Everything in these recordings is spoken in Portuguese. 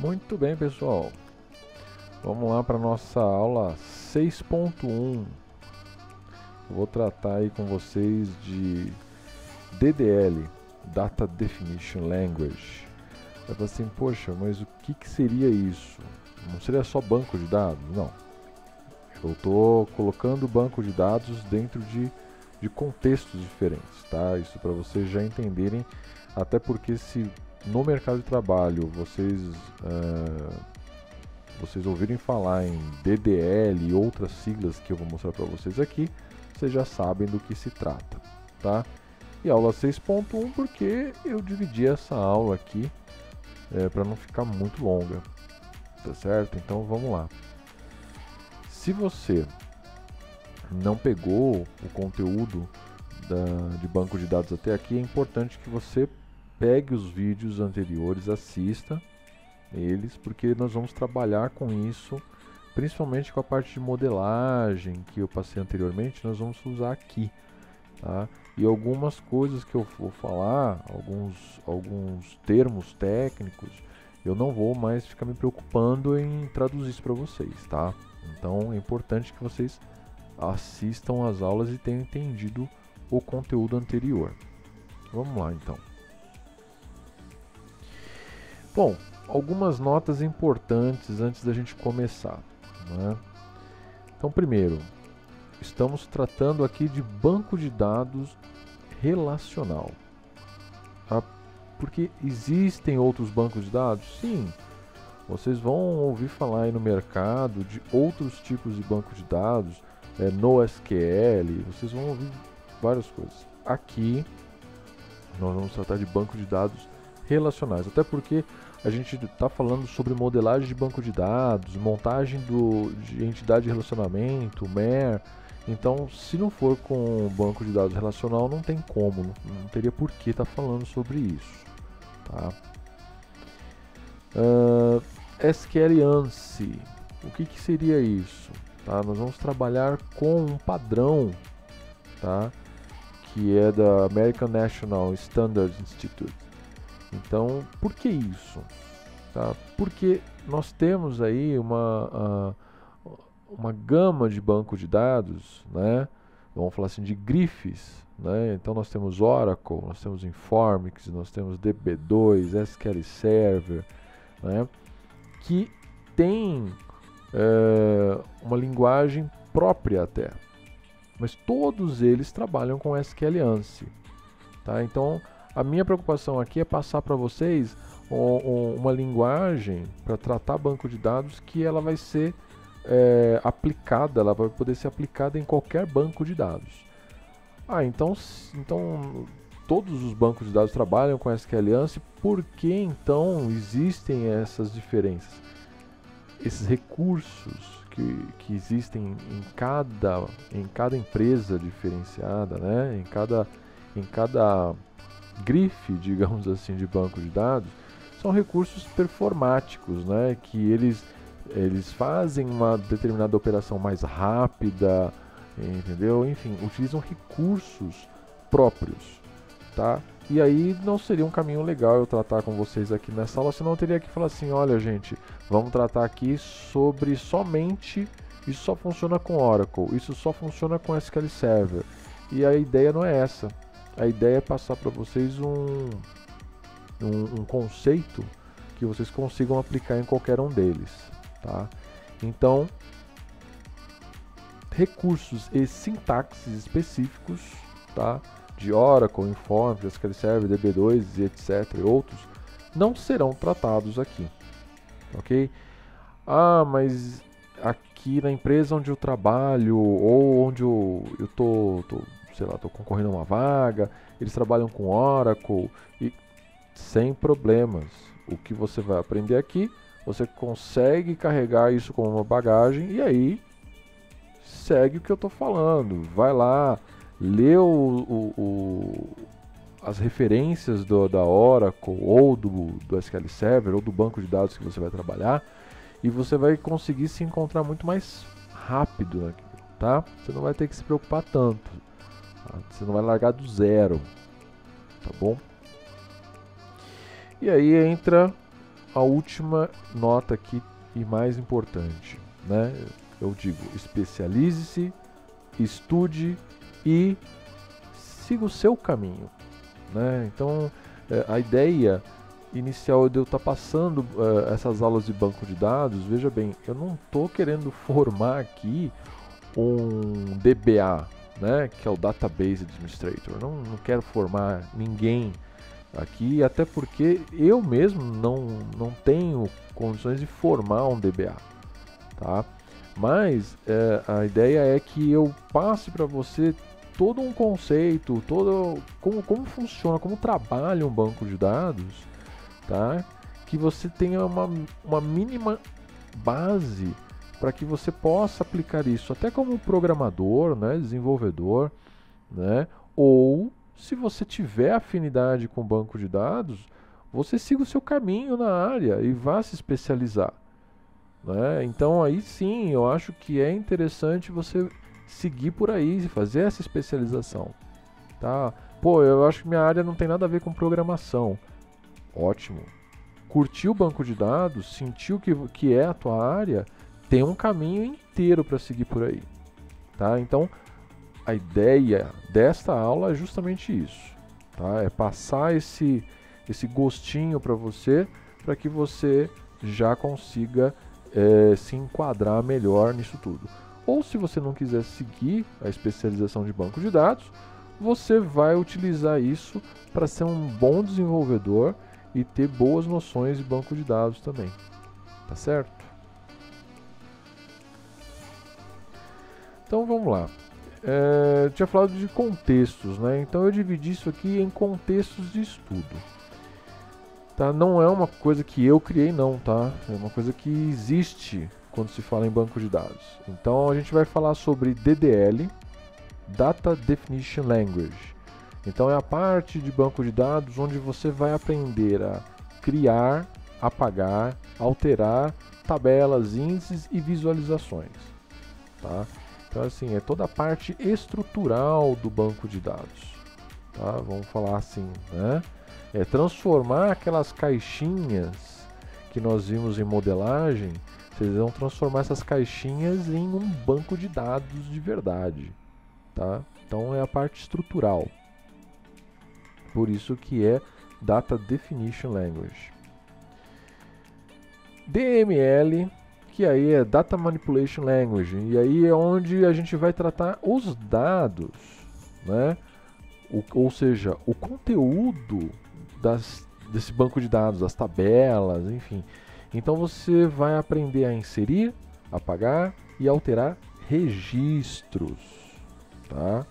Muito bem, pessoal. Vamos lá para nossa aula 6.1. Vou tratar aí com vocês de DDL, Data Definition Language. Vai falar assim, poxa, mas o que seria isso? Não seria só banco de dados? Não. Eu estou colocando banco de dados dentro de contextos diferentes, tá? Isso para vocês já entenderem, até porque se no mercado de trabalho vocês ouvirem falar em DDL e outras siglas que eu vou mostrar para vocês aqui, vocês já sabem do que se trata, tá? E aula 6.1 porque eu dividi essa aula aqui para não ficar muito longa, tá certo? Então vamos lá. Se você não pegou o conteúdo de banco de dados até aqui, é importante que você pegue os vídeos anteriores, assista eles, porque nós vamos trabalhar com isso, principalmente com a parte de modelagem que eu passei anteriormente, nós vamos usar aqui, tá? E algumas coisas que eu vou falar, alguns termos técnicos, eu não vou mais ficar me preocupando em traduzir isso para vocês, tá? Então é importante que vocês assistam às aulas e tenham entendido o conteúdo anterior. Vamos lá então. Bom, algumas notas importantes antes da gente começar, né? Então, primeiro, estamos tratando aqui de banco de dados relacional, tá? Porque existem outros bancos de dados? Sim, vocês vão ouvir falar aí no mercado de outros tipos de banco de dados, NoSQL, vocês vão ouvir várias coisas. Aqui, nós vamos tratar de banco de dados relacionais, até porque a gente está falando sobre modelagem de banco de dados, montagem de entidade de relacionamento, MER. Então, se não for com banco de dados relacional, não tem como, não teria por que estar falando sobre isso, tá? SQL ANSI, o que seria isso? Tá? Nós vamos trabalhar com um padrão, tá? Que é da American National Standards Institute. Então, por que isso? Tá? Porque nós temos aí uma gama de banco de dados, né? Vamos falar assim de grifes, né? Então nós temos Oracle, nós temos Informix, nós temos DB2, SQL Server, né? Que tem uma linguagem própria até, mas todos eles trabalham com SQL ANSI, tá? Então a minha preocupação aqui é passar para vocês uma linguagem para tratar banco de dados que ela vai ser aplicada, ela vai poder ser aplicada em qualquer banco de dados. Então todos os bancos de dados trabalham com SQL ANSI, por que então existem essas diferenças? Esses recursos que existem em cada empresa diferenciada, né? em cada grife, digamos assim, de banco de dados, são recursos performáticos, né? Que eles fazem uma determinada operação mais rápida, entendeu? Enfim, utilizam recursos próprios, tá? E aí não seria um caminho legal eu tratar com vocês aqui nessa aula, senão eu teria que falar assim, olha gente, vamos tratar aqui sobre somente, isso só funciona com Oracle, isso só funciona com SQL Server. E a ideia não é essa. A ideia é passar para vocês um conceito que vocês consigam aplicar em qualquer um deles, tá? Então, recursos e sintaxes específicos, tá? De Oracle, Informix, SQL Server, DB2 e etc. e outros, não serão tratados aqui, ok? Mas aqui na empresa onde eu trabalho ou onde eu tô concorrendo a uma vaga, eles trabalham com Oracle e sem problemas. O que você vai aprender aqui, você consegue carregar isso como uma bagagem e aí segue o que eu estou falando. Vai lá, lê as referências da Oracle ou do SQL Server ou do banco de dados que você vai trabalhar e você vai conseguir se encontrar muito mais rápido naquilo, tá? Você não vai ter que se preocupar tanto. Você não vai largar do zero, tá bom? E aí entra a última nota aqui e mais importante, né? Eu digo, especialize-se, estude e siga o seu caminho, né? Então, a ideia inicial de eu estar passando essas aulas de banco de dados, veja bem, eu não estou querendo formar aqui um DBA, né, que é o Database Administrator. Eu não quero formar ninguém aqui, até porque eu mesmo não tenho condições de formar um DBA, tá? Mas a ideia é que eu passe para você todo um conceito, como funciona, como trabalha um banco de dados, tá? Que você tenha uma mínima base para que você possa aplicar isso até como programador, né, desenvolvedor, né? Ou se você tiver afinidade com banco de dados, você siga o seu caminho na área e vá se especializar, né? Então aí sim, eu acho que é interessante você seguir por aí e fazer essa especialização, tá? Pô, eu acho que minha área não tem nada a ver com programação. Ótimo. Curtiu o banco de dados, sentiu que é a tua área, tem um caminho inteiro para seguir por aí, tá? Então, a ideia desta aula é justamente isso, tá? É passar esse gostinho para você, para que você já consiga se enquadrar melhor nisso tudo. Ou se você não quiser seguir a especialização de banco de dados, você vai utilizar isso para ser um bom desenvolvedor e ter boas noções de banco de dados também, tá certo? Então vamos lá. Eu tinha falado de contextos, né? Então eu dividi isso aqui em contextos de estudo. Tá? Não é uma coisa que eu criei não, tá? É uma coisa que existe quando se fala em banco de dados. Então a gente vai falar sobre DDL, Data Definition Language. Então é a parte de banco de dados onde você vai aprender a criar, apagar, alterar tabelas, índices e visualizações, tá? Então assim, é toda a parte estrutural do banco de dados, tá? Vamos falar assim, né? É transformar aquelas caixinhas que nós vimos em modelagem, vocês vão transformar essas caixinhas em um banco de dados de verdade, tá? Então é a parte estrutural. Por isso que é Data Definition Language. DML, que aí é Data Manipulation Language, e aí é onde a gente vai tratar os dados, né? Ou seja, o conteúdo desse banco de dados, das tabelas, enfim. Então você vai aprender a inserir, apagar e alterar registros, tá?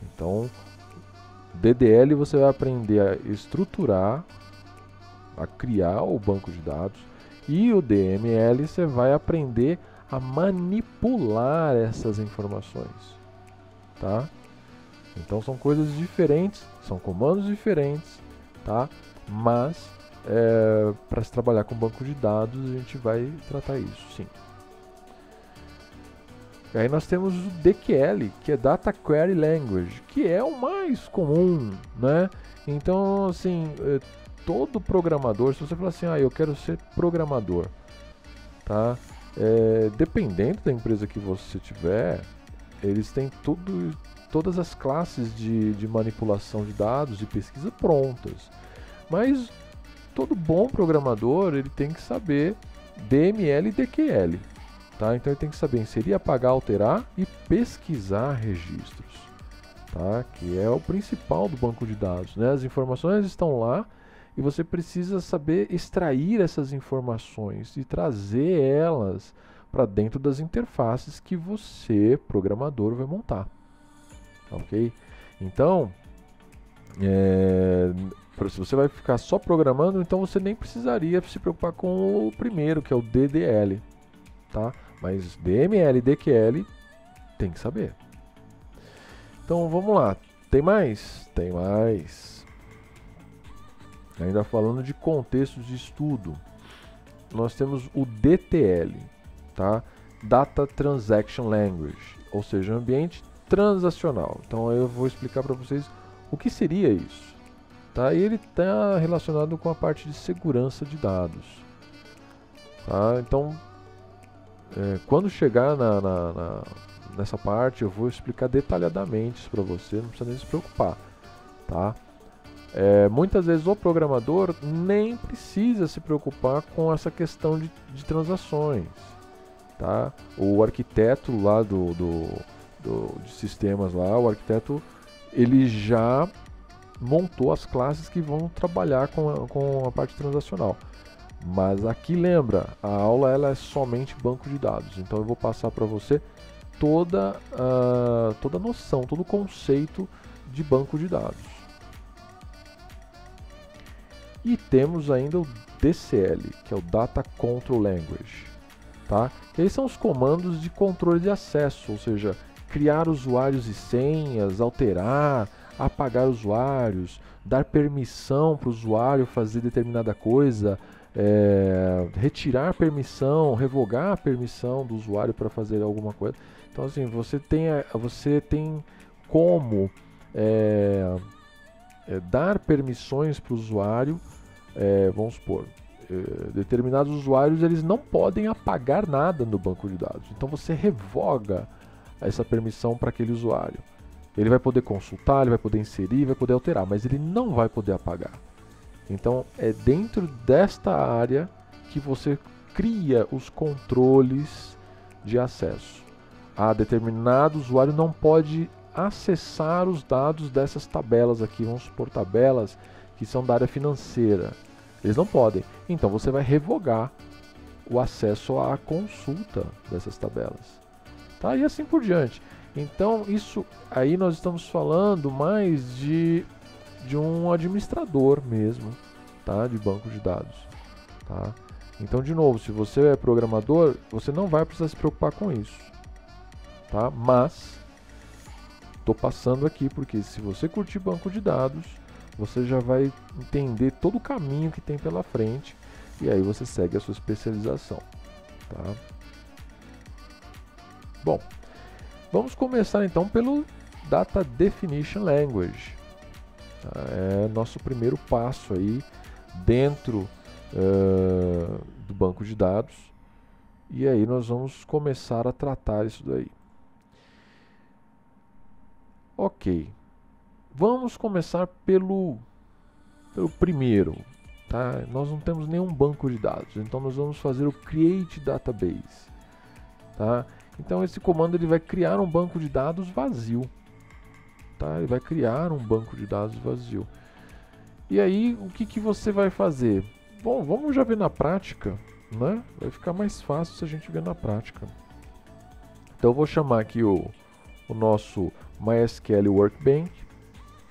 Então, DDL você vai aprender a estruturar, a criar o banco de dados, e o DML você vai aprender a manipular essas informações, tá? Então são coisas diferentes, são comandos diferentes, tá? Mas para se trabalhar com banco de dados a gente vai tratar isso, sim. E aí nós temos o DQL, que é Data Query Language, que é o mais comum, né? Então, assim, todo programador, se você falar assim, eu quero ser programador, tá? Dependendo da empresa que você tiver, eles têm todas as classes de manipulação de dados e pesquisa prontas. Mas todo bom programador, ele tem que saber DML e DQL. Tá? Então ele tem que saber inserir, apagar, alterar e pesquisar registros, tá? Que é o principal do banco de dados, né? As informações estão lá e você precisa saber extrair essas informações e trazer elas para dentro das interfaces que você, programador, vai montar, ok? Então, se você vai ficar só programando, então você nem precisaria se preocupar com o primeiro, que é o DDL, tá? Mas DML e DQL tem que saber. Então vamos lá. Tem mais? Tem mais. Ainda falando de contextos de estudo, nós temos o DTL, tá? Data Transaction Language, ou seja, ambiente transacional. Então eu vou explicar para vocês o que seria isso, tá? E ele está relacionado com a parte de segurança de dados, tá? Então, quando chegar nessa parte, eu vou explicar detalhadamente isso para você, não precisa nem se preocupar, tá? Muitas vezes o programador nem precisa se preocupar com essa questão de transações, tá? O arquiteto lá de sistemas lá, o arquiteto, ele já montou as classes que vão trabalhar com a parte transacional. Mas aqui lembra, a aula ela é somente banco de dados, então eu vou passar para você toda a noção, todo o conceito de banco de dados. E temos ainda o DCL, que é o Data Control Language, tá? Esses são os comandos de controle de acesso, ou seja, criar usuários e senhas, alterar, apagar usuários, dar permissão para o usuário fazer determinada coisa, retirar permissão, revogar a permissão do usuário para fazer alguma coisa. Então assim, você tem como dar permissões para o usuário. Vamos supor, determinados usuários eles não podem apagar nada no banco de dados. Então você revoga essa permissão para aquele usuário. Ele vai poder consultar, ele vai poder inserir, vai poder alterar, mas ele não vai poder apagar. Então é dentro desta área que você cria os controles de acesso. Determinado usuário não pode acessar os dados dessas tabelas aqui, vamos supor tabelas que são da área financeira. Eles não podem. Então você vai revogar o acesso à consulta dessas tabelas. Tá? E assim por diante. Então isso aí nós estamos falando mais de um administrador mesmo, tá? De banco de dados. Tá? Então, de novo, se você é programador, você não vai precisar se preocupar com isso. Tá? Mas estou passando aqui porque se você curtir banco de dados, você já vai entender todo o caminho que tem pela frente e aí você segue a sua especialização. Tá? Bom, vamos começar então pelo Data Definition Language. É nosso primeiro passo aí dentro do banco de dados. E aí nós vamos começar a tratar isso daí. Ok. Vamos começar pelo primeiro. Tá? Nós não temos nenhum banco de dados. Então nós vamos fazer o Create Database. Tá? Então esse comando ele vai criar um banco de dados vazio. Tá? Ele vai criar um banco de dados vazio. E aí o que você vai fazer? Bom, vamos já ver na prática, né? Vai ficar mais fácil se a gente ver na prática. Então eu vou chamar aqui o nosso MySQL Workbench,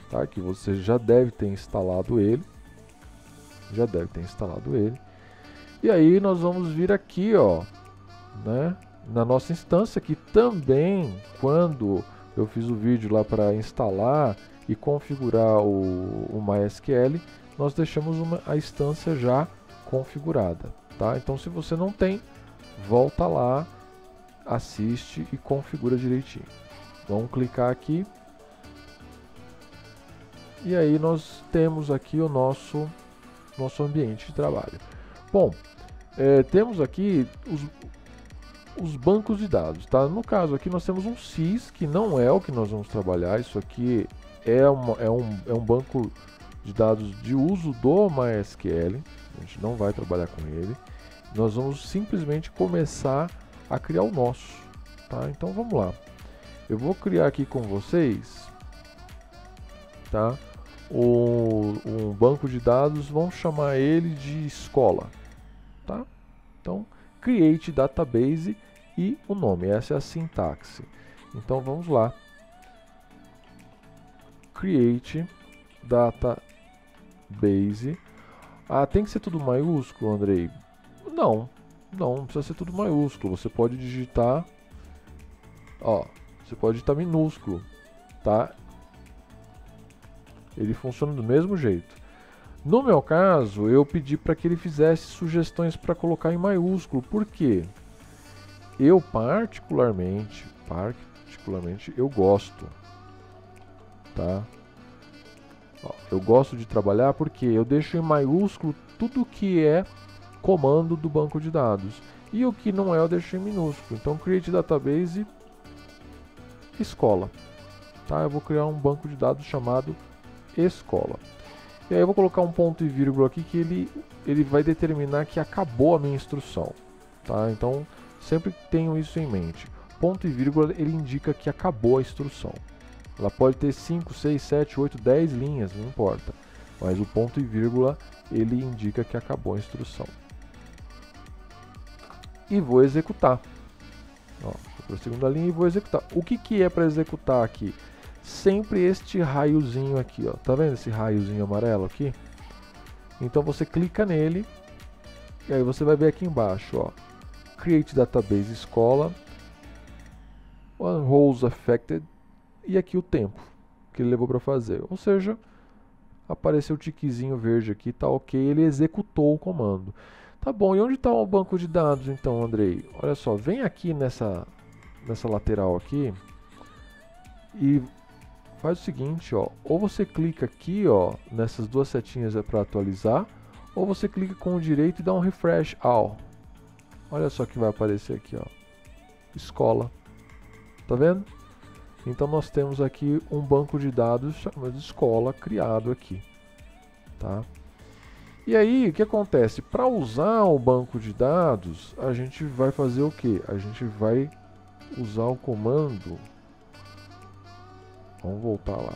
tá? Que você já deve ter instalado ele. E aí nós vamos vir aqui, ó, né? Na nossa instância, que também quando eu fiz o vídeo lá para instalar e configurar o MySQL, nós deixamos a instância já configurada, tá? Então se você não tem, volta lá, assiste e configura direitinho. Vamos clicar aqui. E aí nós temos aqui o nosso ambiente de trabalho. Bom, temos aqui os bancos de dados, tá? No caso aqui nós temos um SYS, que não é o que nós vamos trabalhar. Isso aqui é um banco de dados de uso do MySQL. A gente não vai trabalhar com ele. Nós vamos simplesmente começar a criar o nosso, tá? Então vamos lá. Eu vou criar aqui com vocês, tá? Um banco de dados, vamos chamar ele de escola, tá? Então, Create Database e o nome, essa é a sintaxe. Então vamos lá. Create Database. Tem que ser tudo maiúsculo, Andrei? Não precisa ser tudo maiúsculo. Você pode digitar, você pode digitar minúsculo, tá? Ele funciona do mesmo jeito. No meu caso, eu pedi para que ele fizesse sugestões para colocar em maiúsculo. Por quê? Eu particularmente eu gosto, tá? Eu gosto de trabalhar porque eu deixo em maiúsculo tudo que é comando do banco de dados. E o que não é eu deixei minúsculo. Então create database escola. Tá? Eu vou criar um banco de dados chamado escola. E aí eu vou colocar um ponto e vírgula aqui que ele vai determinar que acabou a minha instrução. Tá? Então sempre tenham isso em mente. Ponto e vírgula ele indica que acabou a instrução. Ela pode ter 5, 6, 7, 8, 10 linhas, não importa. Mas o ponto e vírgula ele indica que acabou a instrução. E vou executar. Ó, vou para a segunda linha e vou executar. O que é para executar aqui? Sempre este raiozinho aqui, ó. Tá vendo esse raiozinho amarelo aqui? Então você clica nele e aí você vai ver aqui embaixo, ó. Create database escola, one roles affected e aqui o tempo que ele levou para fazer. Ou seja, apareceu o tiquezinho verde aqui, tá ok, ele executou o comando. Tá bom, e onde está o banco de dados então, Andrei? Olha só, vem aqui nessa lateral aqui e faz o seguinte, ó, ou você clica aqui, ó, nessas duas setinhas para atualizar, ou você clica com o direito e dá um refresh all. Olha só que vai aparecer aqui, ó, escola. Tá vendo? Então nós temos aqui um banco de dados chamado escola criado aqui, tá? E aí, o que acontece? Para usar o banco de dados, a gente vai fazer o quê? A gente vai usar o comando. Vamos voltar lá.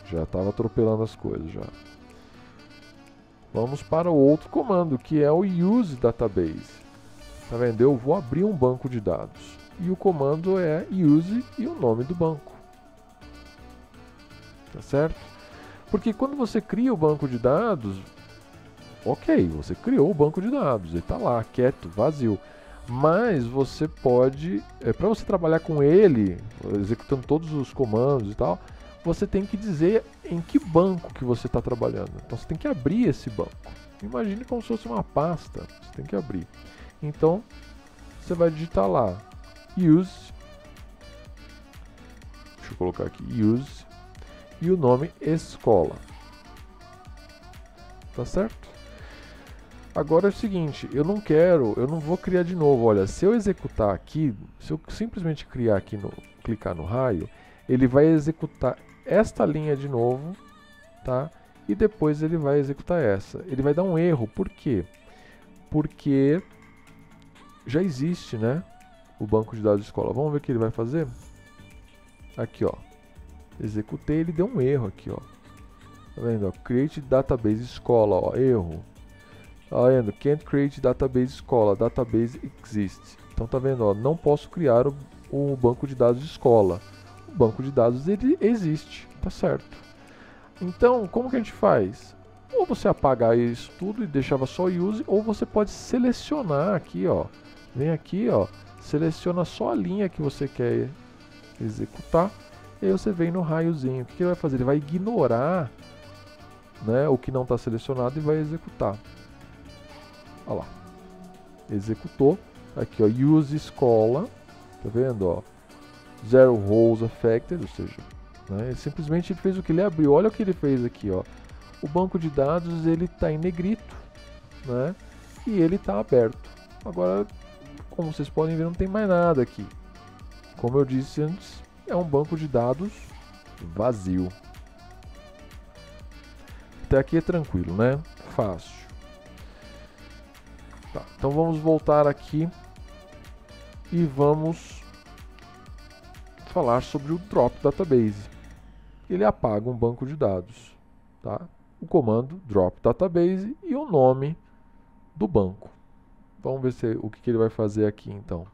Já estava atropelando as coisas já. Vamos para o outro comando, que é o use database. Tá vendo? Eu vou abrir um banco de dados. E o comando é use e o nome do banco. Tá certo? Porque quando você cria o banco de dados, ok, você criou o banco de dados, ele está lá, quieto, vazio. Mas você pode, para você trabalhar com ele, executando todos os comandos e tal, você tem que dizer em que banco que você está trabalhando. Então você tem que abrir esse banco. Imagine como se fosse uma pasta, você tem que abrir. Então você vai digitar lá, use, deixa eu colocar aqui, use, e o nome escola. Tá certo? Agora é o seguinte, eu não vou criar de novo. Olha, se eu executar aqui, se eu simplesmente criar aqui, clicar no raio, ele vai executar esta linha de novo, tá? E depois ele vai executar essa. Ele vai dar um erro, por quê? Porque já existe, né, o banco de dados de escola. Vamos ver o que ele vai fazer? Aqui, ó. Executei, ele deu um erro aqui, ó. Tá vendo? Ó? Create database escola, ó, erro. Tá vendo? Can't create database escola, database exists. Então tá vendo, ó, não posso criar o banco de dados de escola. O banco de dados ele existe, tá certo? Então, como que a gente faz? Ou você apagar isso tudo e deixava só use, ou você pode selecionar aqui, ó. Vem aqui, ó, seleciona só a linha que você quer executar. E aí você vem no raiozinho. O que ele vai fazer? Ele vai ignorar, né, o que não está selecionado e vai executar. Olha lá. Executou. Aqui, ó, use escola. Tá vendo? Ó, zero roles affected, ou seja, né, ele simplesmente fez o que ele abriu. Olha o que ele fez aqui, ó. O banco de dados ele está em negrito, né, e ele está aberto. Agora, como vocês podem ver, não tem mais nada aqui. Como eu disse antes, é um banco de dados vazio. Até aqui é tranquilo, né? Fácil. Tá, então vamos voltar aqui e vamos falar sobre o drop database. Ele apaga um banco de dados, tá? O comando drop database e o nome do banco. Vamos ver o que ele vai fazer aqui então.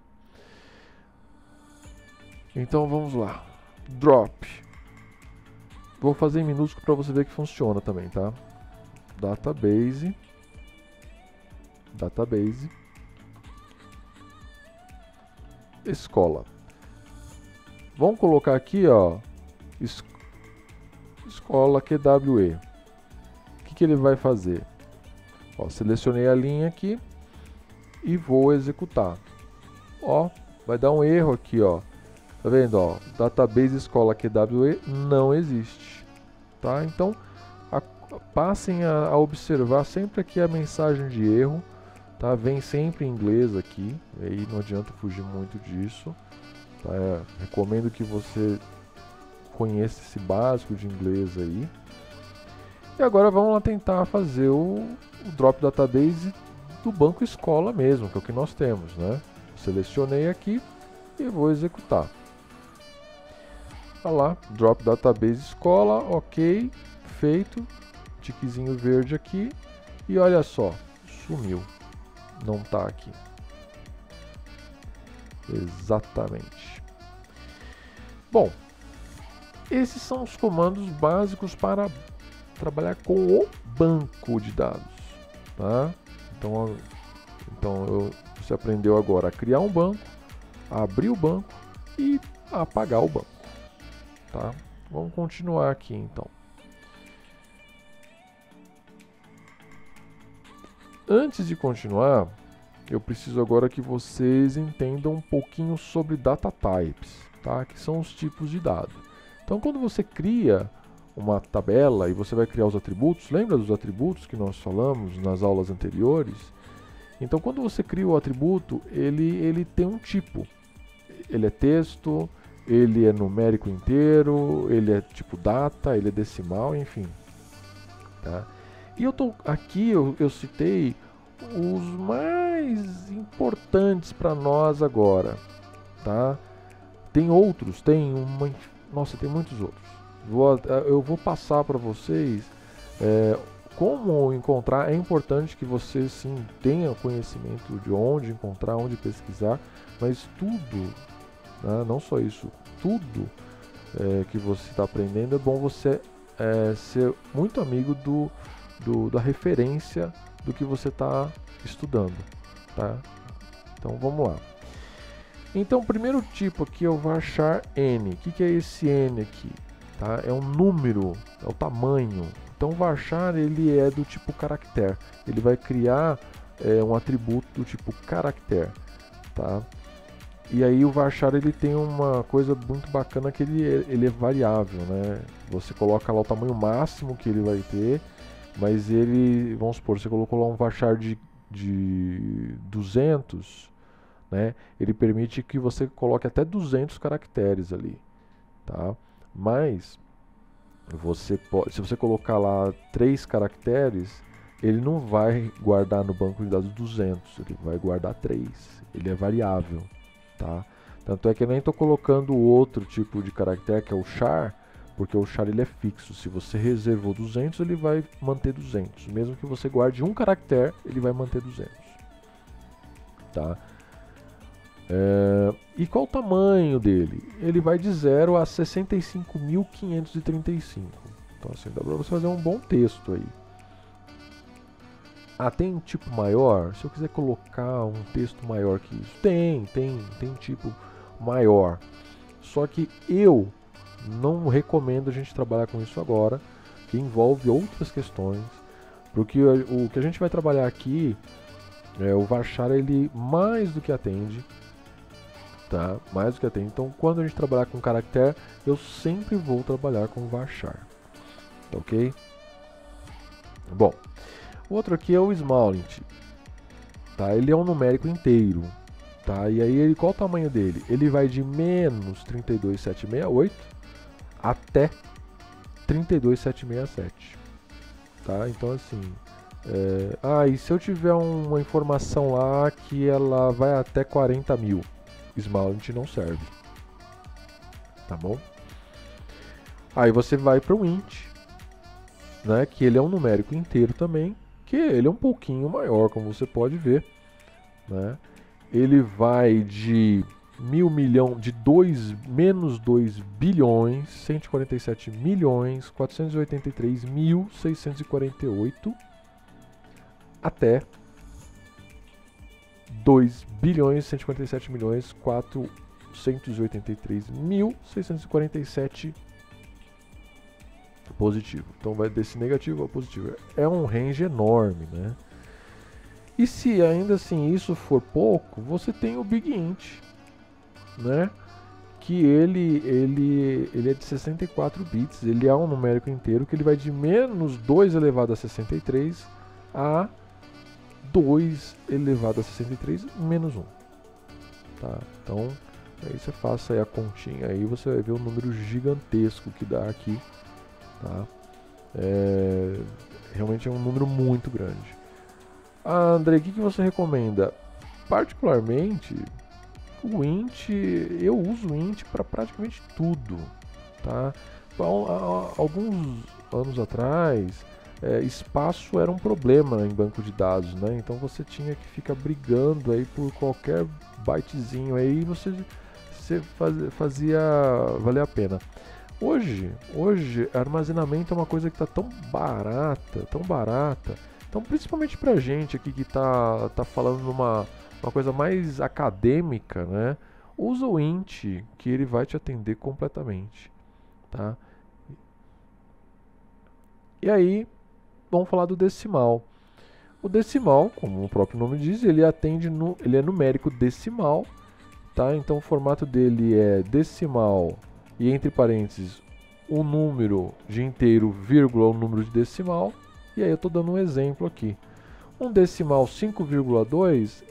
Então vamos lá. Drop. Vou fazer em minúsculo para você ver que funciona também, tá? Database. Escola. Vamos colocar aqui, ó, escola QWE. O que ele vai fazer? Ó, selecionei a linha aqui e vou executar. Ó, vai dar um erro aqui, ó. Tá vendo, ó? Database escola QWE não existe, tá? Então, passem a observar sempre aqui a mensagem de erro, tá? Vem sempre em inglês aqui, e aí não adianta fugir muito disso, tá? Recomendo que você conheça esse básico de inglês aí. E agora vamos lá tentar fazer o drop database do banco escola mesmo, que é o que nós temos, né? Selecionei aqui e vou executar. Olha lá, drop database escola, ok, feito, tiquezinho verde aqui, e olha só, sumiu, não está aqui. Exatamente. Bom, esses são os comandos básicos para trabalhar com o banco de dados, tá? Então você aprendeu agora a criar um banco, a abrir o banco e a apagar o banco, tá? Vamos continuar aqui então. Antes de continuar, eu preciso agora que vocês entendam um pouquinho sobre data types, tá? Que são os tipos de dados. Então, quando você cria uma tabela e você vai criar os atributos, lembra dos atributos que nós falamos nas aulas anteriores? Então, quando você cria o atributo, ele tem um tipo. Ele é texto, ele é numérico inteiro, ele é tipo data, ele é decimal, enfim. Tá? E eu citei os mais importantes para nós agora. Tá? Tem outros, nossa, tem muitos outros. Eu vou passar para vocês como encontrar. É importante que você sim tenha conhecimento de onde encontrar, onde pesquisar, mas tudo, né, não só isso, tudo que você está aprendendo é bom você ser muito amigo da referência do que você está estudando, tá? Então vamos lá. Então o primeiro tipo aqui é o varchar n. O que é esse n aqui? Tá? É um número, é o tamanho. Então o varchar ele é do tipo caractere. Ele vai criar um atributo do tipo caractere, tá? E aí o varchar ele tem uma coisa muito bacana que ele é variável, né? Você coloca lá o tamanho máximo que ele vai ter, mas ele, vamos supor, você colocou lá um varchar de 200, né? Ele permite que você coloque até 200 caracteres ali, tá? Mas se você colocar lá 3 caracteres, ele não vai guardar no banco de dados 200, ele vai guardar 3, ele é variável, tá? Tanto é que eu nem estou colocando o outro tipo de caractere, que é o char, porque o char ele é fixo. Se você reservou 200, ele vai manter 200. Mesmo que você guarde um caractere, ele vai manter 200, tá? E qual o tamanho dele? Ele vai de 0 a 65.535. Então assim, dá para você fazer um bom texto aí. Tem tipo maior? Se eu quiser colocar um texto maior que isso, tem tipo maior. Só que eu não recomendo a gente trabalhar com isso agora, que envolve outras questões. Porque o que a gente vai trabalhar aqui, o varchar ele mais do que atende. Tá? Mais do que atende. Então, quando a gente trabalhar com caractere, eu sempre vou trabalhar com varchar. Tá, ok? Bom, o outro aqui é o smallint. Tá? Ele é um numérico inteiro. Tá? E aí, qual o tamanho dele? Ele vai de menos 32.768 até 32.767. Tá? Então, assim... e se eu tiver uma informação lá que ela vai até 40.000? Smallint não serve, tá bom? Aí você vai para o int, né, que ele é um numérico inteiro também, que ele é um pouquinho maior, como você pode ver, né? Ele vai de menos 2 bilhões 147 milhões 483.648 até 2 bilhões 147 milhões 483.647 positivo. Então vai desse negativo ao positivo. É um range enorme, né? E se ainda assim isso for pouco, você tem o big int, né? que ele é de 64 bits, ele é um numérico inteiro que ele vai de menos 2 elevado a 63 a 2 elevado a 63 menos 1. Tá? Então, aí você faça aí a continha, aí você vai ver o número gigantesco que dá aqui. Tá? Realmente é um número muito grande. André, o que você recomenda? Particularmente, o int, eu uso o int para praticamente tudo, tá? Alguns anos atrás, espaço era um problema em banco de dados, né? Então você tinha que ficar brigando aí por qualquer bytezinho aí e você fazia valer a pena. Hoje, armazenamento é uma coisa que está tão barata, então principalmente pra gente aqui que tá falando numa uma coisa mais acadêmica, né? Usa o int, que ele vai te atender completamente, tá? E aí, vamos falar do decimal. O decimal, como o próprio nome diz, ele ele é numérico decimal, tá? Então o formato dele é decimal e entre parênteses o número de inteiro, vírgula, o número de decimal. E aí eu estou dando um exemplo aqui. Um decimal 5,2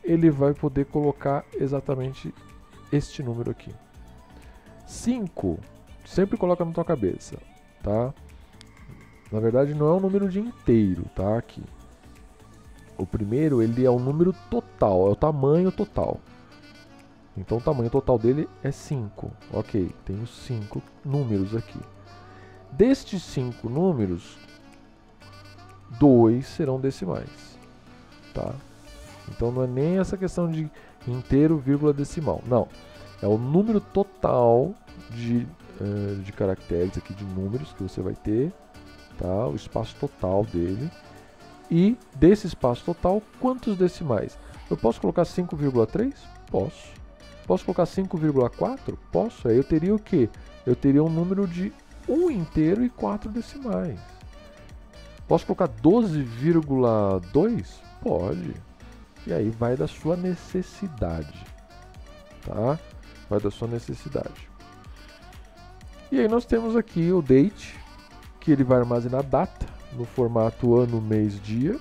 ele vai poder colocar exatamente este número aqui. 5, sempre coloca na tua cabeça, tá? Na verdade não é um número de inteiro, tá? Aqui. O primeiro, ele é um número total, é o tamanho total. Então o tamanho total dele é 5. Ok, tenho 5 números aqui. Destes 5 números, 2 serão decimais, tá? Então não é nem essa questão de inteiro, vírgula, decimal. Não. É o número total de caracteres aqui, de números que você vai ter, tá? O espaço total dele. E desse espaço total, quantos decimais? Eu posso colocar 5,3? Posso. Posso colocar 5,4? Posso. Aí eu teria o quê? Eu teria um número de 1 inteiro e 4 decimais. Posso colocar 12,2? Pode. E aí vai da sua necessidade, tá? Vai da sua necessidade. E aí nós temos aqui o date, que ele vai armazenar data no formato ano, mês, dia.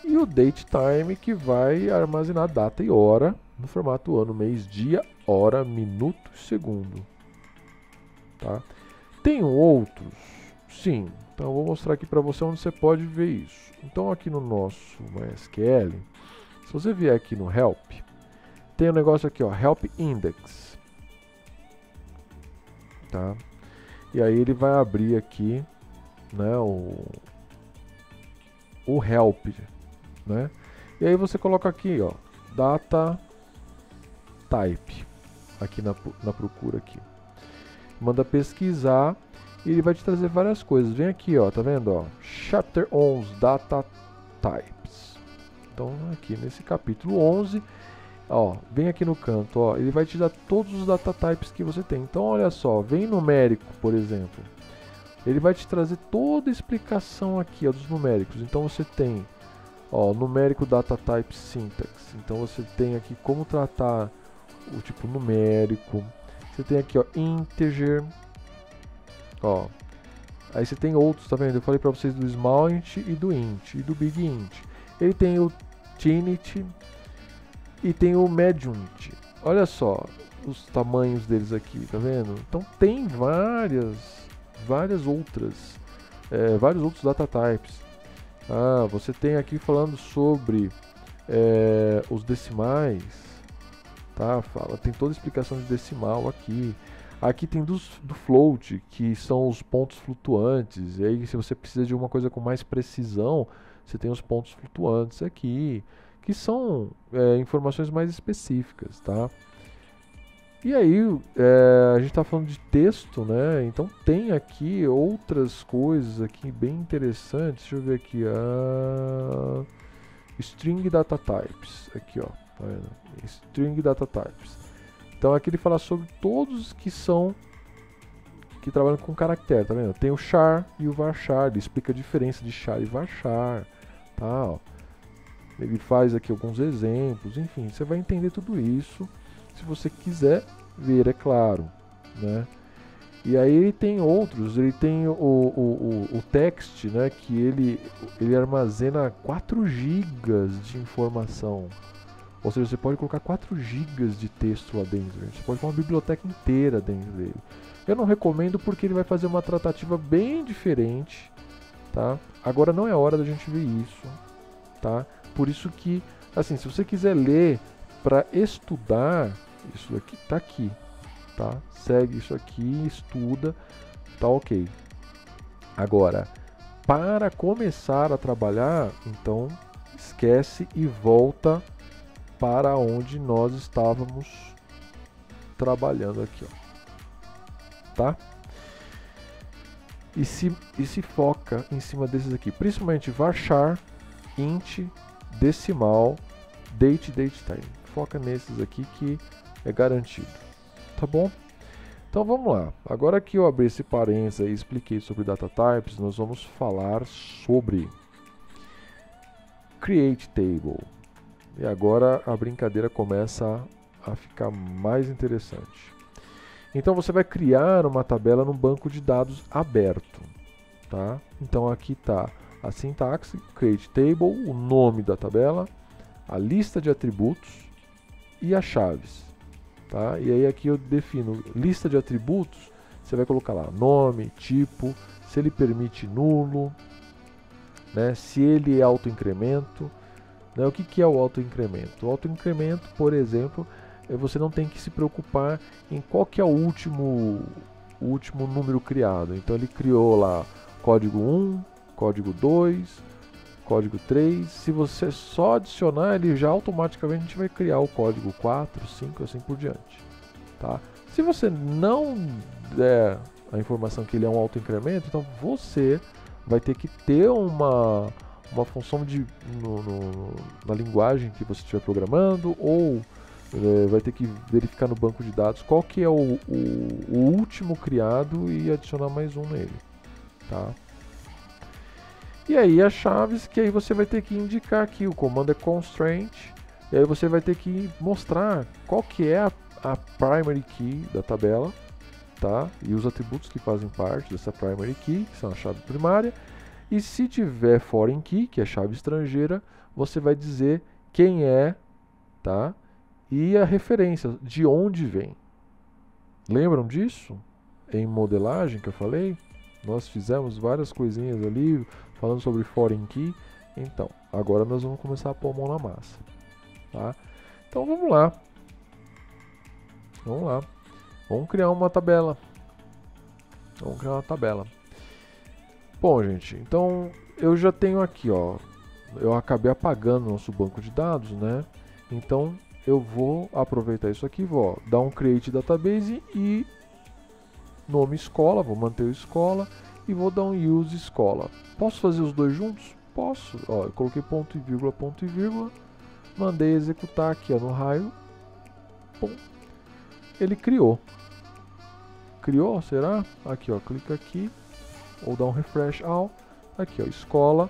E o date time, que vai armazenar data e hora no formato ano, mês, dia, hora, minuto e segundo. Tá? Tem outros? Sim. Então eu vou mostrar aqui para você onde você pode ver isso. Então aqui no nosso MySQL, se você vier aqui no Help, tem um negócio aqui, ó, Help Index. Tá? E aí ele vai abrir aqui, né, o Help, né? E aí você coloca aqui, ó, Data Type, aqui na procura aqui. Manda pesquisar e ele vai te trazer várias coisas. Vem aqui, ó, tá vendo, ó? Chapter 11, Data Types. Então, aqui nesse capítulo 11, ó, vem aqui no canto, ó, ele vai te dar todos os data types que você tem. Então, olha só, vem numérico, por exemplo. Ele vai te trazer toda a explicação aqui, ó, dos numéricos. Então, você tem, ó, numérico data type syntax. Então, você tem aqui como tratar o tipo numérico. Você tem aqui, ó, integer. Ó, aí você tem outros, tá vendo? Eu falei pra vocês do small int e do int e do big int. Ele tem o tint e tem o medium int. Olha só os tamanhos deles aqui, tá vendo? Então tem vários outros data types. Você tem aqui falando sobre os decimais, tá? Tem toda a explicação de decimal aqui. Aqui tem do float, que são os pontos flutuantes. E aí, se você precisa de uma coisa com mais precisão, você tem os pontos flutuantes aqui, que são informações mais específicas, tá? E aí, a gente está falando de texto, né? Então tem aqui outras coisas aqui bem interessantes. Deixa eu ver aqui. String Data Types. Aqui, ó. Tá vendo? String Data Types. Então aqui ele fala sobre todos que trabalham com caractere, tá vendo? Tem o char e o varchar, ele explica a diferença de char e varchar, tá? Ele faz aqui alguns exemplos, enfim, você vai entender tudo isso se você quiser ver, é claro, né? E aí ele tem outros, ele tem o text, né, que ele armazena 4 GB de informação. Ou seja, você pode colocar 4 GB de texto lá dentro. Você pode colocar uma biblioteca inteira dentro dele. Eu não recomendo porque ele vai fazer uma tratativa bem diferente, tá? Agora não é hora da gente ver isso, tá? Por isso que, assim, se você quiser ler para estudar, isso daqui tá aqui, tá? Segue isso aqui, estuda, tá ok. Agora, para começar a trabalhar, então esquece e volta para onde nós estávamos trabalhando aqui, ó. Tá? E se foca em cima desses aqui, principalmente varchar, int, decimal, date, time. Foca nesses aqui que é garantido. Tá bom? Então vamos lá. Agora que eu abri esse parênteses e expliquei sobre data types, nós vamos falar sobre create table. E agora a brincadeira começa a ficar mais interessante. Então você vai criar uma tabela no banco de dados aberto, tá? Então aqui está a sintaxe, create table, o nome da tabela, a lista de atributos e as chaves, tá? E aí aqui eu defino lista de atributos, você vai colocar lá nome, tipo, se ele permite nulo, né? Se ele é autoincremento, né? O que é o autoincremento? O autoincremento, por exemplo, você não tem que se preocupar em qual que é o último número criado. Então ele criou lá código 1, código 2, código 3. Se você só adicionar, ele já automaticamente vai criar o código 4, 5 e assim por diante. Tá? Se você não der a informação que ele é um autoincremento, então você vai ter que ter uma função na linguagem que você estiver programando, ou vai ter que verificar no banco de dados qual que é o último criado e adicionar mais um nele, tá? E aí as chaves, que aí você vai ter que indicar aqui, o comando é constraint, e aí você vai ter que mostrar qual que é a primary key da tabela, tá? E os atributos que fazem parte dessa primary key, que são a chave primária. E se tiver foreign key, que é chave estrangeira, você vai dizer quem é, tá? E a referência, de onde vem. Lembram disso? Em modelagem que eu falei? Nós fizemos várias coisinhas ali, falando sobre foreign key. Então, agora nós vamos começar a pôr a mão na massa. Tá? Então vamos lá. Vamos lá. Vamos criar uma tabela. Bom, gente, então eu já tenho aqui, ó. Eu acabei apagando nosso banco de dados, né? Então eu vou aproveitar isso aqui, vou dar um create database e nome escola, vou manter o escola e vou dar um use escola. Posso fazer os dois juntos? Posso. Ó, eu coloquei ponto e vírgula, mandei executar aqui, ó, no raio. Pum. Ele criou. Criou, será? Aqui, ó, clica aqui ou dá um refresh all. Aqui, ó, escola.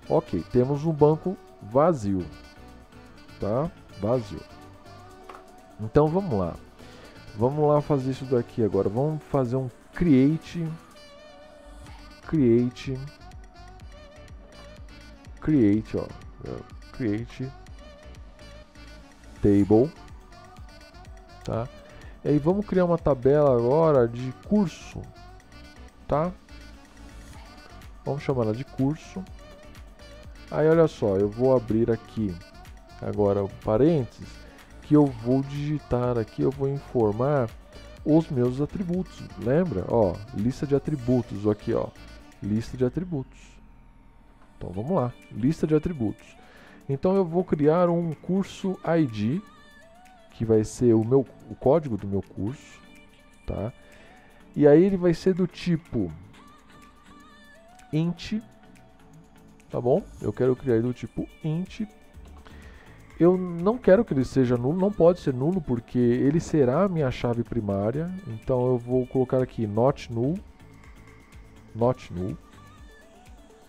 Ok, temos um banco vazio, tá? Vazio. Então vamos lá. Vamos lá fazer isso daqui agora. Vamos fazer um create ó. Create table, tá? E aí vamos criar uma tabela agora de curso, tá? Vamos chamar ela de curso. Aí olha só, eu vou abrir aqui agora o parênteses, que eu vou digitar aqui, eu vou informar os meus atributos. Lembra? Ó, lista de atributos, aqui ó, lista de atributos. Então vamos lá, lista de atributos. Então eu vou criar um curso ID, que vai ser o código do meu curso, tá? E aí ele vai ser do tipo int, tá bom? Eu quero criar do tipo int. Eu não quero que ele seja nulo, não pode ser nulo porque ele será a minha chave primária. Então eu vou colocar aqui not null,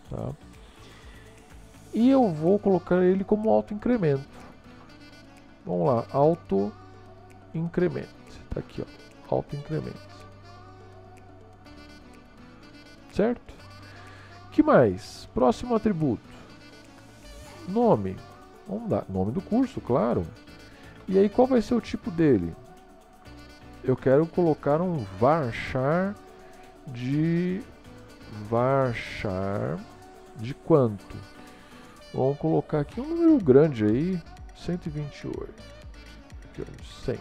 tá? E eu vou colocar ele como autoincremento. Vamos lá, autoincrement, Tá aqui, ó, auto-incremento. Certo? Que mais? Próximo atributo. Nome. Vamos dar nome do curso, claro. E aí, qual vai ser o tipo dele? Eu quero colocar um varchar de quanto? Vamos colocar aqui um número grande aí, 128. Aqui, ó, 100.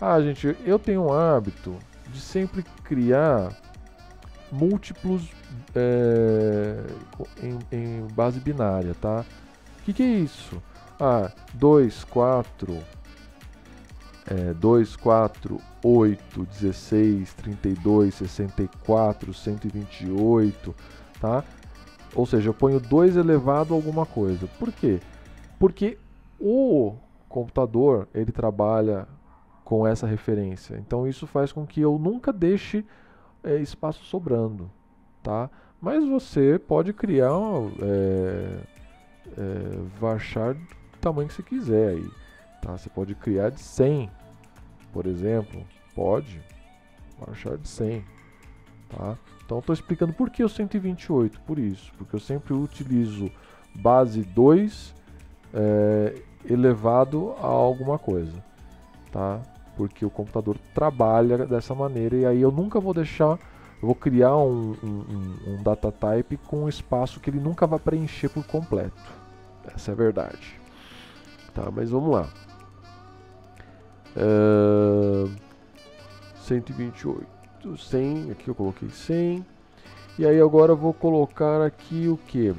Ah, gente, eu tenho um hábito de sempre criar múltiplos em base binária, tá? O que é isso? 2, 4, 8, 16, 32, 64, 128, tá? Ou seja, eu ponho 2 elevado a alguma coisa. Por quê? Porque o computador, ele trabalha com essa referência. Então isso faz com que eu nunca deixe espaço sobrando, tá? Mas você pode criar varchar do tamanho que você quiser aí, tá? Você pode criar de 100, por exemplo, pode varchar de 100, tá? Então estou explicando por que o 128, por isso, porque eu sempre utilizo base 2 elevado a alguma coisa, tá? Porque o computador trabalha dessa maneira e aí eu nunca vou deixar, eu vou criar um data type com um espaço que ele nunca vai preencher por completo. Essa é a verdade. Tá, mas vamos lá. 128, 100, aqui eu coloquei 100. E aí agora eu vou colocar aqui o que?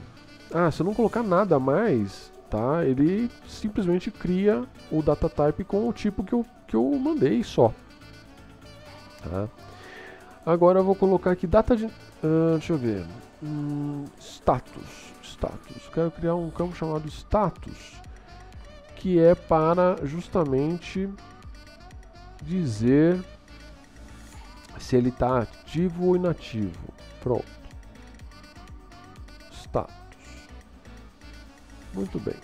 Se eu não colocar nada mais, tá? Ele simplesmente cria o data type com o tipo que eu mandei só. Tá? Agora eu vou colocar aqui data de... deixa eu ver. Status. Quero criar um campo chamado status, que é para justamente dizer se ele está ativo ou inativo. Pronto. Status. Muito bem.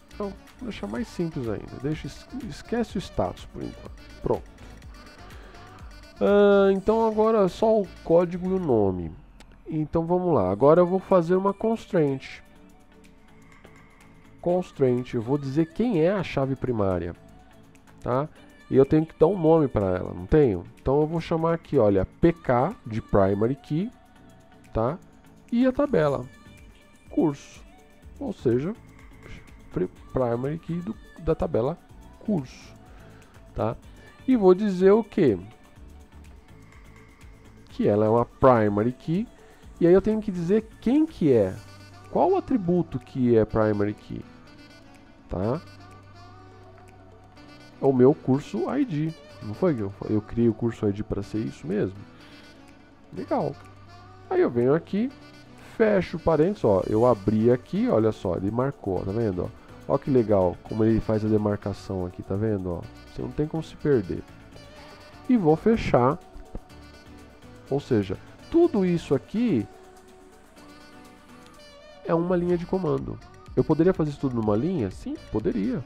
Então, vou deixar mais simples ainda. Esquece o status por enquanto. Pronto. Então agora é só o código e o nome. Então vamos lá. Agora eu vou fazer uma constraint. Eu vou dizer quem é a chave primária, tá? E eu tenho que dar um nome para ela, não tenho? Então eu vou chamar aqui, olha, PK de primary key, tá? E a tabela curso, ou seja, primary key da tabela curso, tá? E vou dizer o que? Que ela é uma primary key, e aí eu tenho que dizer quem que é, qual o atributo que é primary key, tá? É o meu curso ID, não foi que eu criei o curso ID para ser isso mesmo? Legal. Aí eu venho aqui, fecho o parênteses, ó, eu abri aqui, olha só, ele marcou, tá vendo? Ó que legal, como ele faz a demarcação aqui, tá vendo? Ó, você não tem como se perder. E vou fechar. Ou seja, tudo isso aqui é uma linha de comando. Eu poderia fazer isso tudo numa linha? Sim, poderia.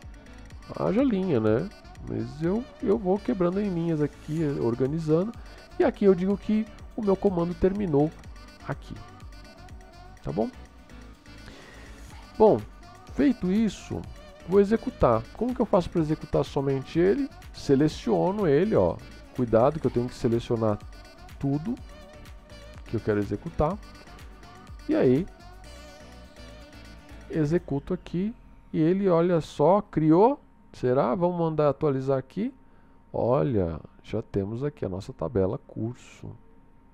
Haja linha, né? Mas eu vou quebrando em linhas aqui, organizando. E aqui eu digo que o meu comando terminou aqui. Tá bom? Bom, feito isso, vou executar. Como que eu faço para executar somente ele? Seleciono ele, ó. Cuidado que eu tenho que selecionar tudo que eu quero executar. E aí, executo aqui. E ele, olha só, criou. Será? Vamos mandar atualizar aqui. Olha, já temos aqui a nossa tabela curso.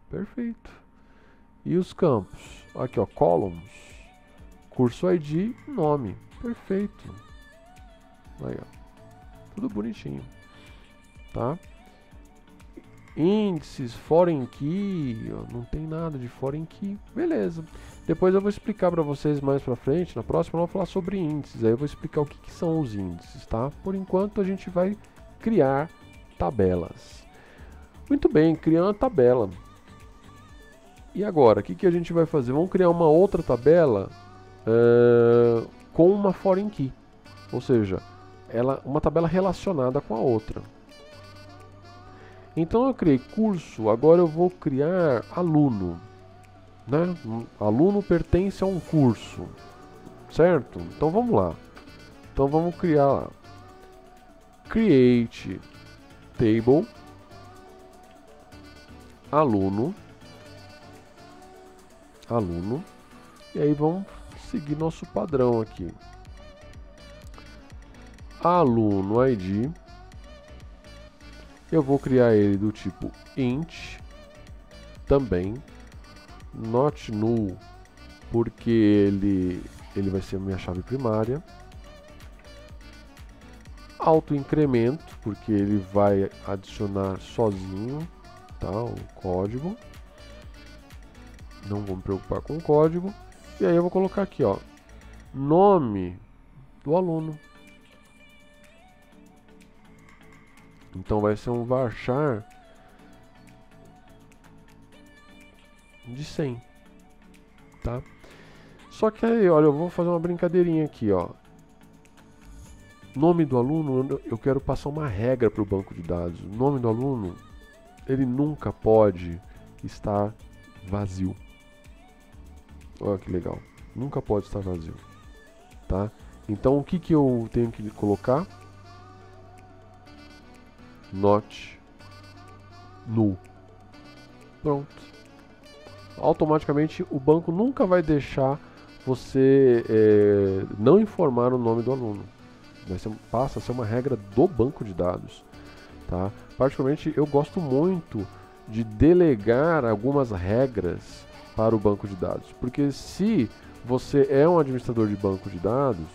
Perfeito. E os campos? Aqui, ó, columns. Curso ID, nome. Perfeito. Aí, ó. Tudo bonitinho. Tá? Índices, foreign key, ó, não tem nada de foreign key. Beleza. Depois eu vou explicar para vocês mais pra frente. Na próxima eu vou falar sobre índices. Aí eu vou explicar o que são os índices, tá? Por enquanto a gente vai criar tabelas. Muito bem, criando a tabela. E agora, o que a gente vai fazer? Vamos criar uma outra tabela com uma foreign key, ou seja, uma tabela relacionada com a outra. Então eu criei curso, agora eu vou criar aluno, né? Aluno pertence a um curso, certo? Então vamos lá. Então vamos criar lá. Create table aluno, e aí vamos seguir nosso padrão aqui. Aluno ID, eu vou criar ele do tipo int também, not null, porque ele vai ser a minha chave primária. Auto incremento, porque ele vai adicionar sozinho, tá, o código. Não vou me preocupar com o código. E aí eu vou colocar aqui, ó, nome do aluno. Então vai ser um varchar de 100, tá? Só que aí, olha, eu vou fazer uma brincadeirinha aqui, ó. Nome do aluno, eu quero passar uma regra para o banco de dados. O nome do aluno, ele nunca pode estar vazio. Olha que legal. Nunca pode estar vazio, tá? Então o que eu tenho que colocar? Not null. Pronto. Automaticamente o banco nunca vai deixar você não informar o nome do aluno. Passa a ser uma regra do banco de dados, tá? Particularmente eu gosto muito de delegar algumas regras para o banco de dados, porque se você é um administrador de banco de dados,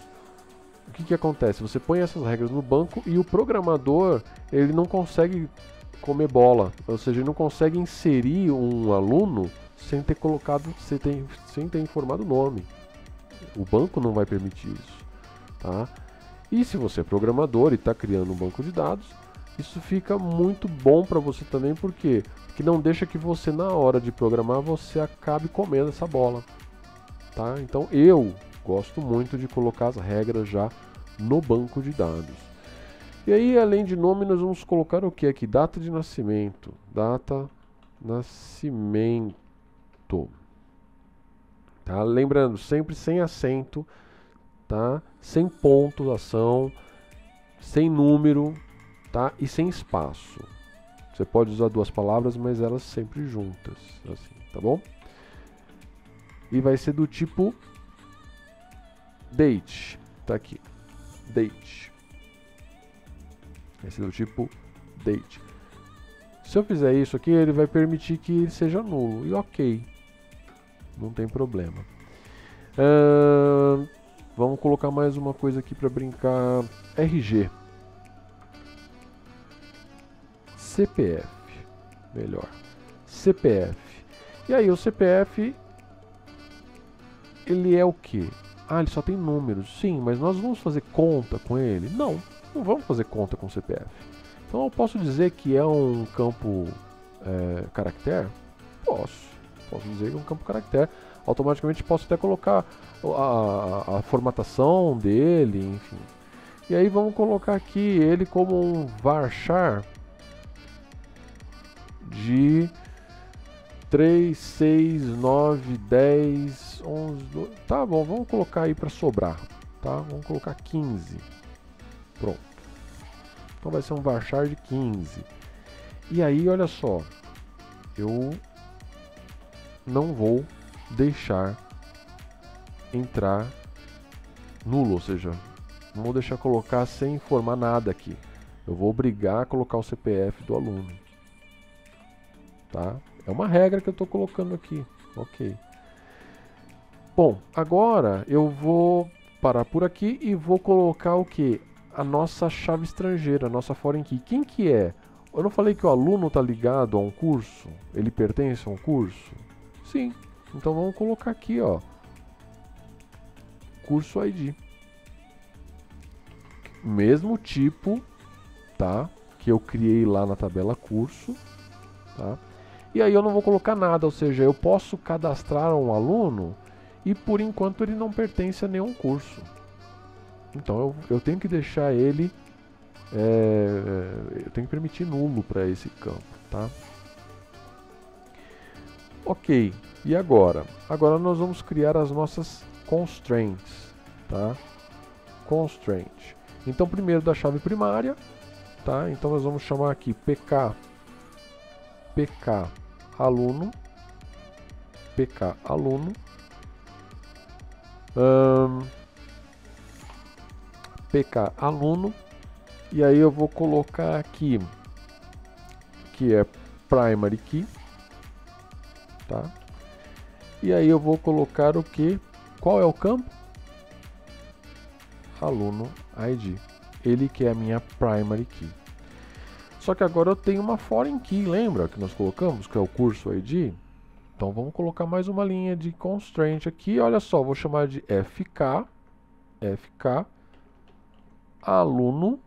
o que acontece? Você põe essas regras no banco e o programador ele não consegue comer bola, ou seja, ele não consegue inserir um aluno sem ter colocado, sem ter informado o nome. O banco não vai permitir isso, tá? E se você é programador e está criando um banco de dados, isso fica muito bom para você também, porque não deixa que você, na hora de programar, você acabe comendo essa bola, tá? Então eu gosto muito de colocar as regras já no banco de dados. E aí, além de nome, nós vamos colocar o que aqui? Data de nascimento. Data nascimento. Tá? Lembrando, sempre sem acento, tá? Sem pontuação, sem número, tá? E sem espaço. Você pode usar duas palavras, mas elas sempre juntas, assim, tá bom? E vai ser do tipo date, tá aqui, date. Vai ser do tipo date. Se eu fizer isso aqui, ele vai permitir que ele seja nulo, e ok, não tem problema. Vamos colocar mais uma coisa aqui para brincar. RG. CPF. Melhor. CPF. E aí o CPF, ele é o quê? Ah, ele só tem números. Sim, mas nós vamos fazer conta com ele? Não vamos fazer conta com o CPF. Então eu posso dizer que é um campo caractere? Posso dizer que é um campo caractere. Automaticamente posso até colocar a formatação dele, enfim. E aí vamos colocar aqui ele como um varchar de 3, 6, 9, 10, 11, 12. Tá bom, vamos colocar aí para sobrar, tá? Vamos colocar 15. Pronto. Então vai ser um varchar de 15. E aí, olha só, eu não vou deixar entrar nulo, ou seja, não vou deixar colocar sem informar nada aqui. Eu vou obrigar a colocar o CPF do aluno, tá? É uma regra que eu estou colocando aqui, ok. Bom, agora eu vou parar por aqui e vou colocar o que? A nossa chave estrangeira, a nossa foreign key. Quem que é? Eu não falei que o aluno está ligado a um curso? Ele pertence a um curso? Sim. Então vamos colocar aqui, ó, curso ID. Mesmo tipo, tá? Que eu criei lá na tabela curso, tá? E aí eu não vou colocar nada, ou seja, eu posso cadastrar um aluno e por enquanto ele não pertence a nenhum curso, Então eu tenho que deixar ele, eu tenho que permitir nulo para esse campo, tá? Ok, e agora? Agora nós vamos criar as nossas constraints, tá? Constraint. Então primeiro da chave primária, tá? Então nós vamos chamar aqui pk aluno, pk aluno, e aí eu vou colocar aqui que é primary key, tá? E aí eu vou colocar o que? Qual é o campo? Aluno ID, ele que é a minha primary key. Só que agora eu tenho uma foreign key, lembra que nós colocamos, que é o curso ID? Então vamos colocar mais uma linha de constraint aqui, olha só, vou chamar de fk aluno,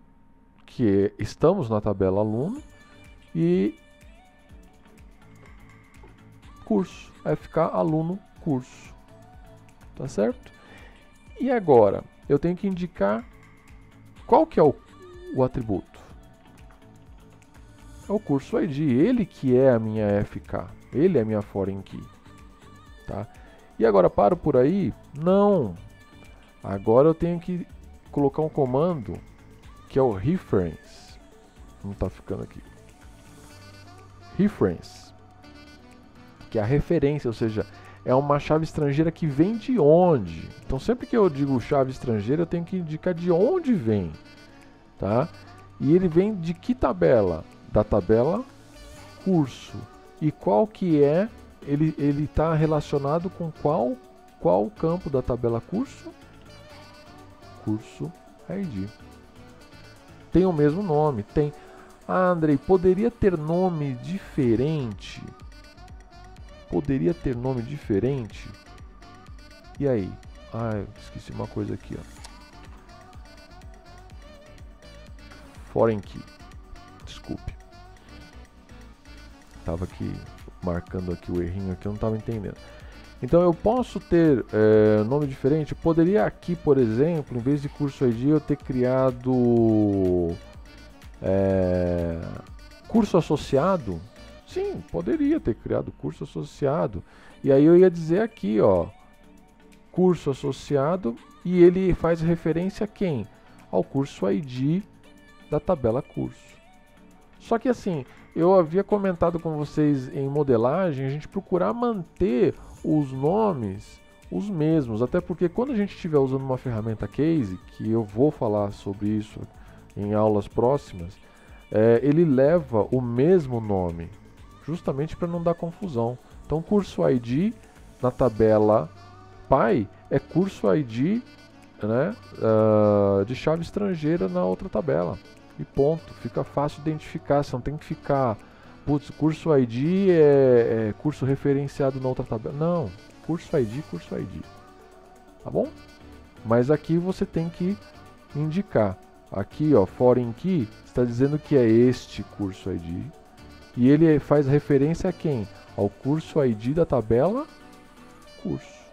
que estamos na tabela aluno, e curso, fk aluno curso, tá certo? E agora, eu tenho que indicar qual que é o atributo. É o curso ID, ele que é a minha FK, ele é a minha foreign key, tá? E agora paro por aí? Não! Agora eu tenho que colocar um comando que é o reference. Não está ficando aqui. Reference, que é a referência, ou seja, é uma chave estrangeira que vem de onde. Então sempre que eu digo chave estrangeira, eu tenho que indicar de onde vem, tá? E ele vem de que tabela? Da tabela curso. E qual que é? Ele está relacionado com qual campo da tabela curso? Curso ID. Tem o mesmo nome? Tem. Ah, Andrei, poderia ter nome diferente? Poderia ter nome diferente? E aí? Ah, eu esqueci uma coisa aqui, ó. Foreign key. Desculpe. Tava aqui marcando aqui o errinho aqui, eu não estava entendendo. Então eu posso ter nome diferente. Poderia aqui, por exemplo, em vez de curso ID, eu ter criado curso associado. Sim, poderia ter criado curso associado. E aí eu ia dizer aqui, ó, curso associado, e ele faz referência a quem? Ao curso ID da tabela curso. Só que assim, eu havia comentado com vocês em modelagem, a gente procurar manter os nomes os mesmos, até porque quando a gente estiver usando uma ferramenta case, que eu vou falar sobre isso em aulas próximas, ele leva o mesmo nome, justamente para não dar confusão. Então, curso ID na tabela pai é curso ID, né, de chave estrangeira na outra tabela. E ponto, fica fácil identificar, você não tem que ficar, putz, curso ID é curso referenciado na outra tabela. Não, curso ID, tá bom? Mas aqui você tem que indicar. Aqui, ó, foreign key, está dizendo que é este curso ID. E ele faz referência a quem? Ao curso ID da tabela curso.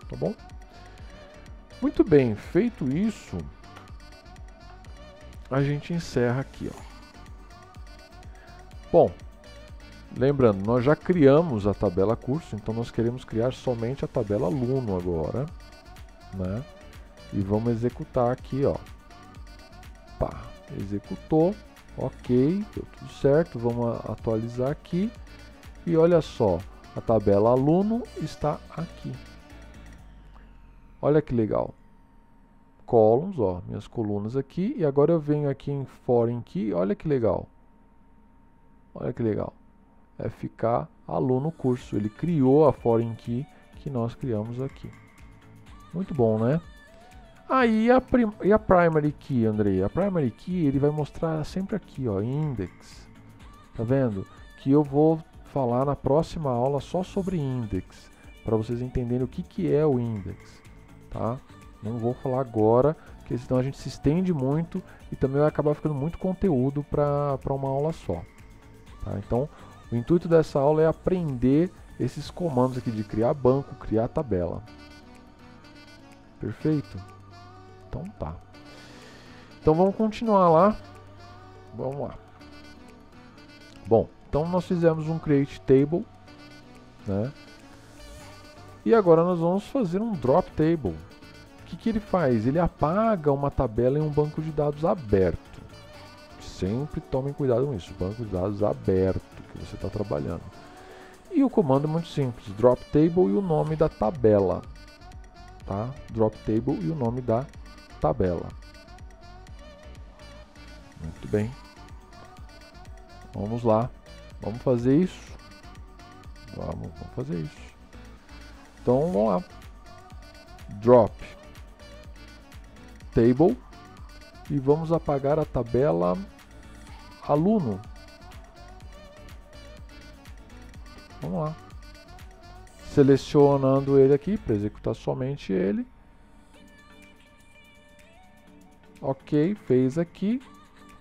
Tá bom? Muito bem, feito isso, a gente encerra aqui, ó. Bom, lembrando, nós já criamos a tabela curso, então nós queremos criar somente a tabela aluno agora, né? E vamos executar aqui, ó. Pá, executou, ok, deu tudo certo, vamos atualizar aqui. E olha só, a tabela aluno está aqui. Olha que legal. Columns, ó, minhas colunas aqui, e agora eu venho aqui em foreign key, olha que legal. Olha que legal. FK aluno curso, ele criou a foreign key que nós criamos aqui. Muito bom, né? Aí e a primary key, Andrei? A primary key, ele vai mostrar sempre aqui, ó, index. Tá vendo? Que eu vou falar na próxima aula só sobre index, para vocês entenderem o que é o index, tá? Não vou falar agora, porque senão a gente se estende muito e também vai acabar ficando muito conteúdo para uma aula só. Tá? Então, o intuito dessa aula é aprender esses comandos aqui de criar banco, criar tabela. Perfeito? Então tá. Então vamos continuar lá. Vamos lá. Bom, então nós fizemos um create table, né? E agora nós vamos fazer um drop table. O que ele faz? Ele apaga uma tabela em um banco de dados aberto. Sempre tomem cuidado com isso, banco de dados aberto que você está trabalhando. E o comando é muito simples, drop table e o nome da tabela. Tá? Drop table e o nome da tabela. Muito bem. Vamos lá. Vamos fazer isso. Vamos fazer isso. Então vamos lá. Drop table e vamos apagar a tabela aluno. Vamos lá. Selecionando ele aqui para executar somente ele. Ok, fez aqui.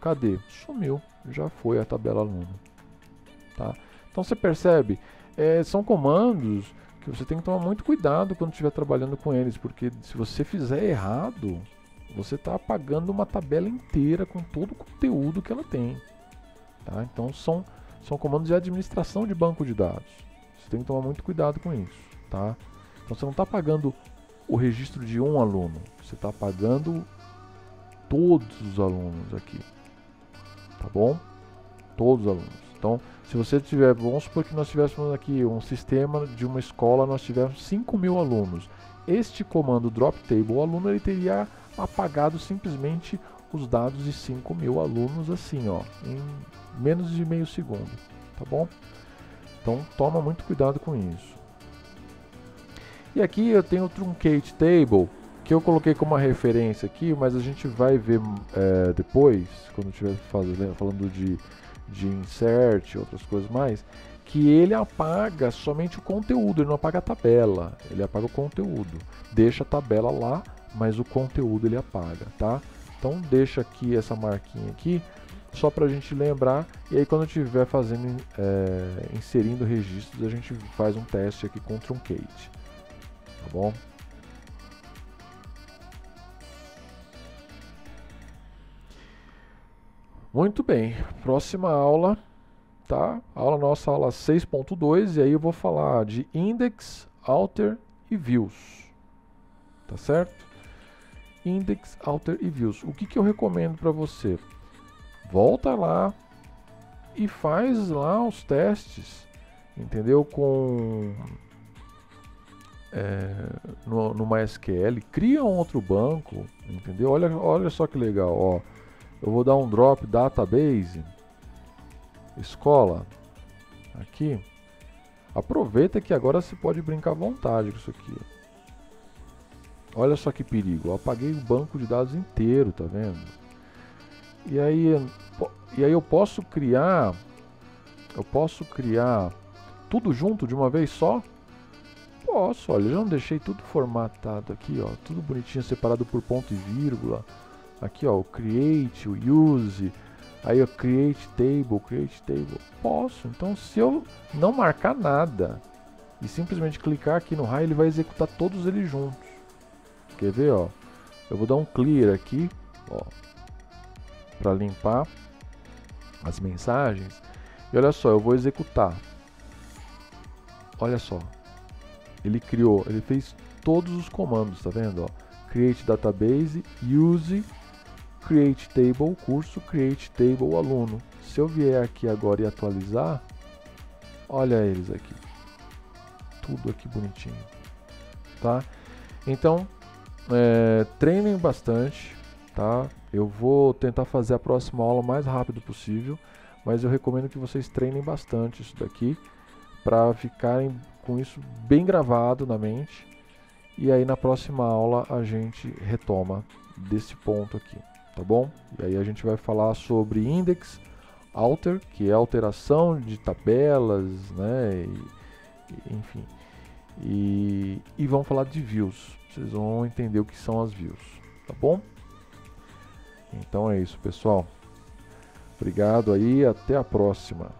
Cadê? Sumiu. Já foi a tabela aluno. Tá? Então você percebe, são comandos que você tem que tomar muito cuidado quando estiver trabalhando com eles, porque se você fizer errado, você está apagando uma tabela inteira com todo o conteúdo que ela tem. Tá? Então são comandos de administração de banco de dados. Você tem que tomar muito cuidado com isso. Tá? Então você não está apagando o registro de um aluno, você está apagando todos os alunos aqui. Tá bom? Todos os alunos. Então, se você tiver, vamos supor que nós tivéssemos aqui um sistema de uma escola, nós tivéssemos 5.000 alunos. Este comando drop table, o aluno ele teria apagado simplesmente os dados de 5.000 alunos assim, ó, em menos de meio segundo, tá bom? Então, toma muito cuidado com isso. E aqui eu tenho o truncate table, que eu coloquei como uma referência aqui, mas a gente vai ver depois, quando estiver falando de insert e outras coisas mais, que ele apaga somente o conteúdo, ele não apaga a tabela, ele apaga o conteúdo. Deixa a tabela lá, mas o conteúdo ele apaga, tá? Então deixa aqui essa marquinha aqui, só para a gente lembrar, e aí quando estiver fazendo, inserindo registros, a gente faz um teste aqui com o truncate, tá bom? Muito bem, próxima aula, tá? Nossa aula 6.2, e aí eu vou falar de index, alter e views, tá certo? Index, alter e views. O que eu recomendo para você? Volta lá e faz lá os testes, entendeu? No MySQL, cria um outro banco, entendeu? Olha só que legal, ó. Eu vou dar um drop database, escola, aqui. Aproveita que agora você pode brincar à vontade com isso aqui. Olha só que perigo, eu apaguei o banco de dados inteiro, tá vendo? E aí eu posso criar tudo junto de uma vez só? Posso, olha, eu já não deixei tudo formatado aqui, ó, tudo bonitinho, separado por ponto e vírgula. Aqui, ó, o create, o use, aí o create table. Posso. Então, se eu não marcar nada e simplesmente clicar aqui no raio, ele vai executar todos eles juntos. Quer ver, ó? Eu vou dar um clear aqui, ó, para limpar as mensagens. E olha só, eu vou executar. Olha só. Ele fez todos os comandos, tá vendo, ó? Create database, use, create table curso, create table aluno. Se eu vier aqui agora e atualizar, olha eles aqui, tudo aqui bonitinho, tá? Então, treinem bastante, tá? Eu vou tentar fazer a próxima aula o mais rápido possível, mas eu recomendo que vocês treinem bastante isso daqui, para ficarem com isso bem gravado na mente. E aí na próxima aula a gente retoma desse ponto aqui, tá bom? E aí a gente vai falar sobre index, alter, que é alteração de tabelas, né? Enfim. E vamos falar de views. Vocês vão entender o que são as views, tá bom? Então é isso, pessoal. Obrigado aí, até a próxima.